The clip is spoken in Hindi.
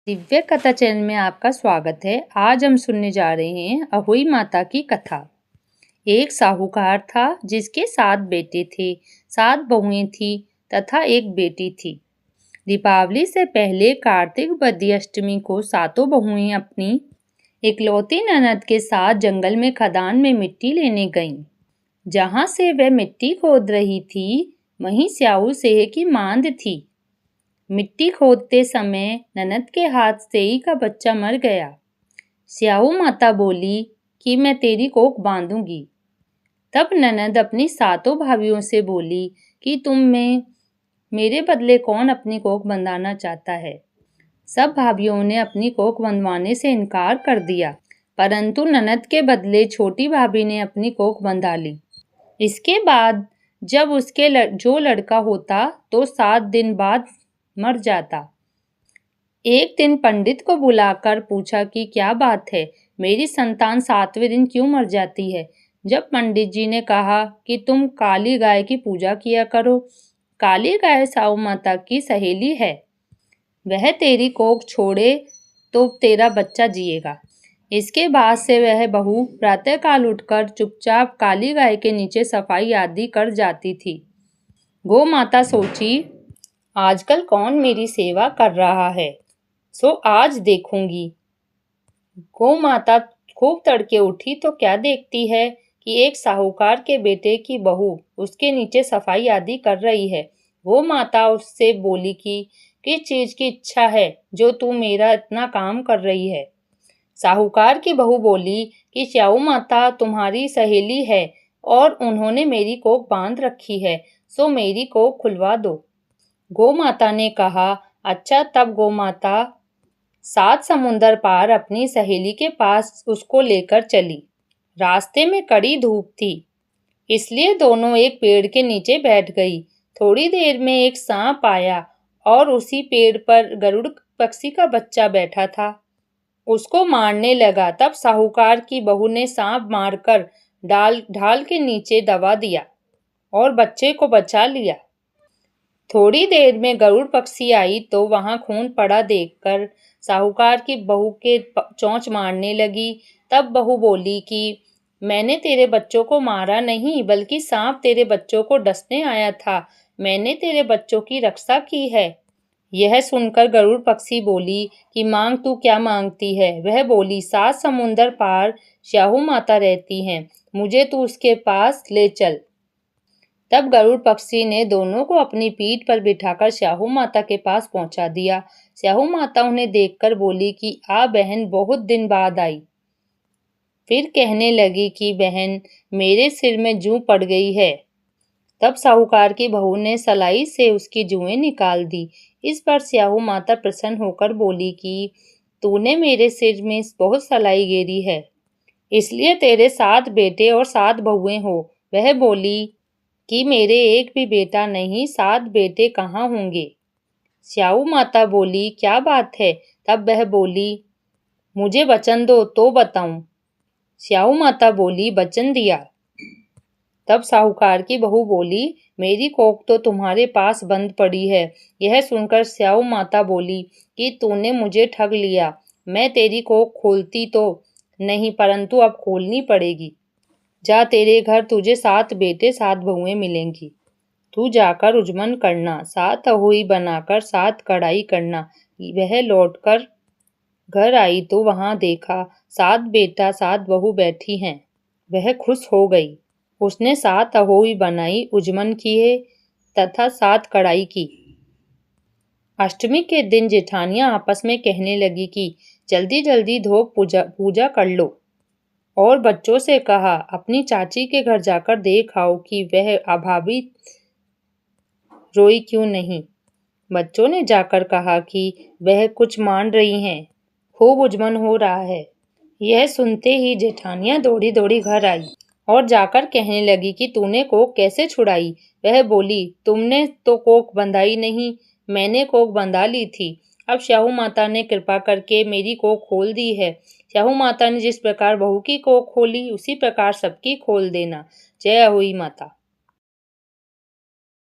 दिव्य कथा चैनल में आपका स्वागत है। आज हम सुनने जा रहे हैं अहोई माता की कथा। एक साहूकार था जिसके 7 बेटे थे, 7 बहुएं थी तथा एक बेटी थी। दीपावली से पहले कार्तिक बदी अष्टमी को सातों बहुएं अपनी इकलौती ननद के साथ जंगल में खदान में मिट्टी लेने गईं। जहां से वह मिट्टी खोद रही थी वहीं स्याऊ सेह की मांद थी। मिट्टी खोदते समय ननद के हाथ सेई का बच्चा मर गया। स्याऊ माता बोली कि मैं तेरी कोख बांधूंगी। तब ननद अपनी सातों भाभियों से बोली कि तुम में मेरे बदले कौन अपनी कोख बंधाना चाहता है। सब भाभियों ने अपनी कोख बंधवाने से इनकार कर दिया, परंतु ननद के बदले छोटी भाभी ने अपनी कोख बंधा ली। इसके बाद जब उसके जो लड़का होता तो 7 दिन बाद मर जाता। एक दिन पंडित को बुलाकर पूछा कि क्या बात है, मेरी संतान 7वें दिन क्यों मर जाती है। जब पंडित जी ने कहा कि तुम काली गाय की पूजा किया करो। काली गाय साहू माता की सहेली है, वह तेरी कोख छोड़े तो तेरा बच्चा जिएगा। इसके बाद से वह बहू प्रातःकाल उठकर चुपचाप काली गाय के नीचे सफाई आदि कर जाती थी। गौ माता सोची, आजकल कौन मेरी सेवा कर रहा है, सो आज देखूंगी। गौ माता खूब तड़के उठी तो क्या देखती है कि एक साहूकार के बेटे की बहू उसके नीचे सफाई आदि कर रही है। वो माता उससे बोली कि किस चीज की इच्छा है जो तू मेरा इतना काम कर रही है। साहूकार की बहू बोली कि स्याऊ माता तुम्हारी सहेली है और उन्होंने मेरी कोख बांध रखी है, सो मेरी कोख खुलवा दो। गौ माता ने कहा, अच्छा। तब गौ माता 7 समुंदर पार अपनी सहेली के पास उसको लेकर चली। रास्ते में कड़ी धूप थी, इसलिए दोनों एक पेड़ के नीचे बैठ गई। थोड़ी देर में एक सांप आया और उसी पेड़ पर गरुड़ पक्षी का बच्चा बैठा था, उसको मारने लगा। तब साहूकार की बहू ने सांप मारकर ढाल के नीचे दबा दिया और बच्चे को बचा लिया। थोड़ी देर में गरुड़ पक्षी आई तो वहां खून पड़ा देखकर साहूकार की बहू के चोंच मारने लगी। तब बहू बोली कि मैंने तेरे बच्चों को मारा नहीं, बल्कि सांप तेरे बच्चों को डसने आया था। मैंने तेरे बच्चों की रक्षा की है। यह सुनकर गरुड़ पक्षी बोली कि मांग, तू क्या मांगती है। वह बोली, 7 समुंदर पार स्याहू माता रहती हैं, मुझे तू उसके पास ले चल। तब गरुड़ पक्षी ने दोनों को अपनी पीठ पर बिठाकर स्याहू माता के पास पहुंचा दिया। स्याहू माता उन्हें देखकर बोली कि आ बहन, बहुत दिन बाद आई। फिर कहने लगी कि बहन, मेरे सिर में जूं पड़ गई है। तब साहूकार की बहू ने सलाई से उसकी जुएं निकाल दी। इस पर स्याहू माता प्रसन्न होकर बोली कि तूने मेरे सिर में बहुत सलाई गेरी है, इसलिए तेरे 7 बेटे और 7 बहुएं हो। वह बोली कि मेरे एक भी बेटा नहीं, 7 बेटे कहाँ होंगे। स्याऊ माता बोली, क्या बात है। तब वह बोली, मुझे वचन दो तो बताऊं। स्याऊ माता बोली, वचन दिया। तब साहूकार की बहू बोली, मेरी कोख तो तुम्हारे पास बंद पड़ी है। यह सुनकर स्याऊ माता बोली कि तूने मुझे ठग लिया। मैं तेरी कोख खोलती तो नहीं, परंतु अब खोलनी पड़ेगी। जा, तेरे घर तुझे 7 बेटे 7 बहुएं मिलेंगी। तू जाकर उजमन करना, 7 अहोई बनाकर 7 कढ़ाई करना। वह लौटकर घर आई तो वहां देखा 7 बेटा 7 बहू बैठी हैं। वह खुश हो गई। उसने 7 अहोई बनाई, उजमन किए तथा 7 कढ़ाई की। अष्टमी के दिन जेठानियां आपस में कहने लगी कि जल्दी जल्दी धो पूजा कर लो, और बच्चों से कहा अपनी चाची के घर जाकर देख आओ कि वह अभावी रोई क्यों नहीं। बच्चों ने जाकर कहा कि वह कुछ मान रही हैं, खूब उजमन हो रहा है। यह सुनते ही जेठानियां दौड़ी दौड़ी घर आई और जाकर कहने लगी कि तूने कोख कैसे छुड़ाई। वह बोली, तुमने तो कोख बंधाई नहीं, मैंने कोख बंधा ली थी। अब स्याहू माता ने कृपा करके मेरी कोख खोल दी है। स्याहू माता ने जिस प्रकार बहू की कोख खोली, उसी प्रकार सबकी खोल देना। जय अहोई माता।